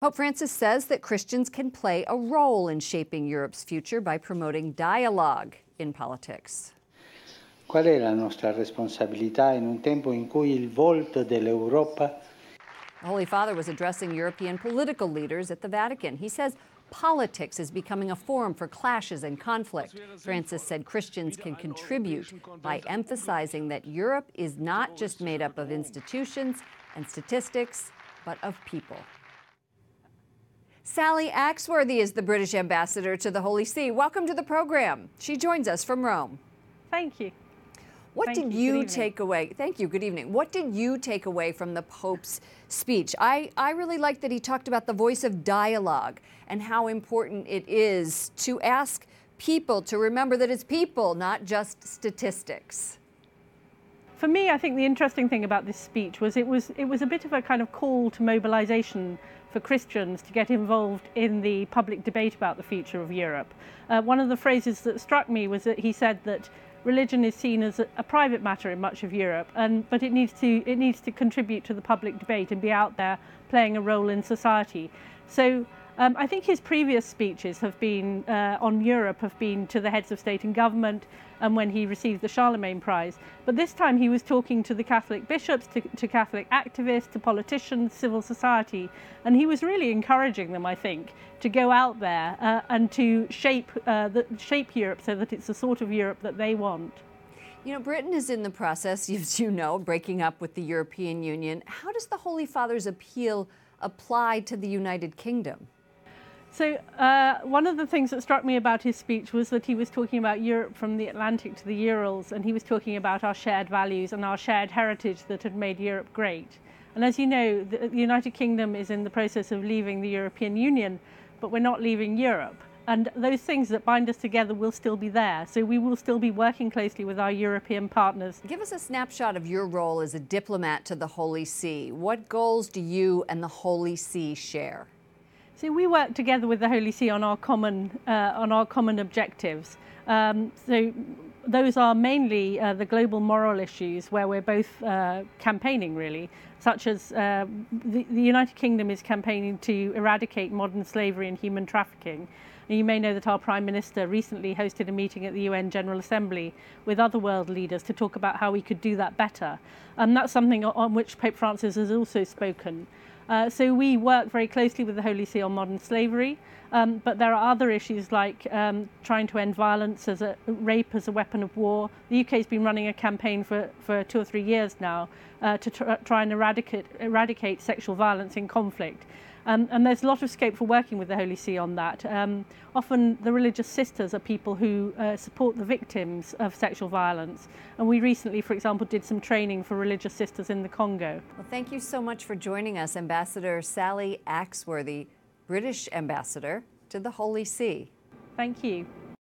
Pope Francis says that Christians can play a role in shaping Europe's future by promoting dialogue in politics. Qual è la nostra responsabilità in un tempo in cui il volto dell'Europa? The Holy Father was addressing European political leaders at the Vatican. He says politics is becoming a forum for clashes and conflict. Francis said Christians can contribute by emphasizing that Europe is not just made up of institutions and statistics, but of people. Sally Axworthy is the British ambassador to the Holy See. Welcome to the program. She joins us from Rome. Thank you. What did you take away? Thank you. Good evening. What did you take away from the Pope's speech? I really liked that he talked about the voice of dialogue and how important it is to ask people to remember that it's people, not just statistics. For me, I think the interesting thing about this speech was it was a bit of a kind of call to mobilization for Christians to get involved in the public debate about the future of Europe. One of the phrases that struck me was that he said that religion is seen as a private matter in much of Europe, but it needs to contribute to the public debate and be out there playing a role in society. So I think his previous speeches have been on Europe have been to the heads of state and government, and when he received the Charlemagne Prize. But this time he was talking to the Catholic bishops, to Catholic activists, to politicians, civil society, and he was really encouraging them, I think, to go out there and to shape Europe so that it's the sort of Europe that they want. You know, Britain is in the process, as you know, breaking up with the European Union. How does the Holy Father's appeal apply to the United Kingdom? So one of the things that struck me about his speech was that he was talking about Europe from the Atlantic to the Urals, and he was talking about our shared values and our shared heritage that had made Europe great. And as you know, the United Kingdom is in the process of leaving the European Union, but we're not leaving Europe. And those things that bind us together will still be there. So we will still be working closely with our European partners. Give us a snapshot of your role as a diplomat to the Holy See. What goals do you and the Holy See share? So we work together with the Holy See on our common objectives. So those are mainly the global moral issues where we're both campaigning, really, such as the United Kingdom is campaigning to eradicate modern slavery and human trafficking. And you may know that our Prime Minister recently hosted a meeting at the UN General Assembly with other world leaders to talk about how we could do that better. And that's something on which Pope Francis has also spoken. So we work very closely with the Holy See on modern slavery, but there are other issues like trying to end violence rape as a weapon of war. The UK has been running a campaign for 2 or 3 years now to try and eradicate sexual violence in conflict. And there's a lot of scope for working with the Holy See on that. Often the religious sisters are people who support the victims of sexual violence. And we recently, for example, did some training for religious sisters in the Congo. Well, thank you so much for joining us, Ambassador Sally Axworthy, British ambassador to the Holy See. Thank you.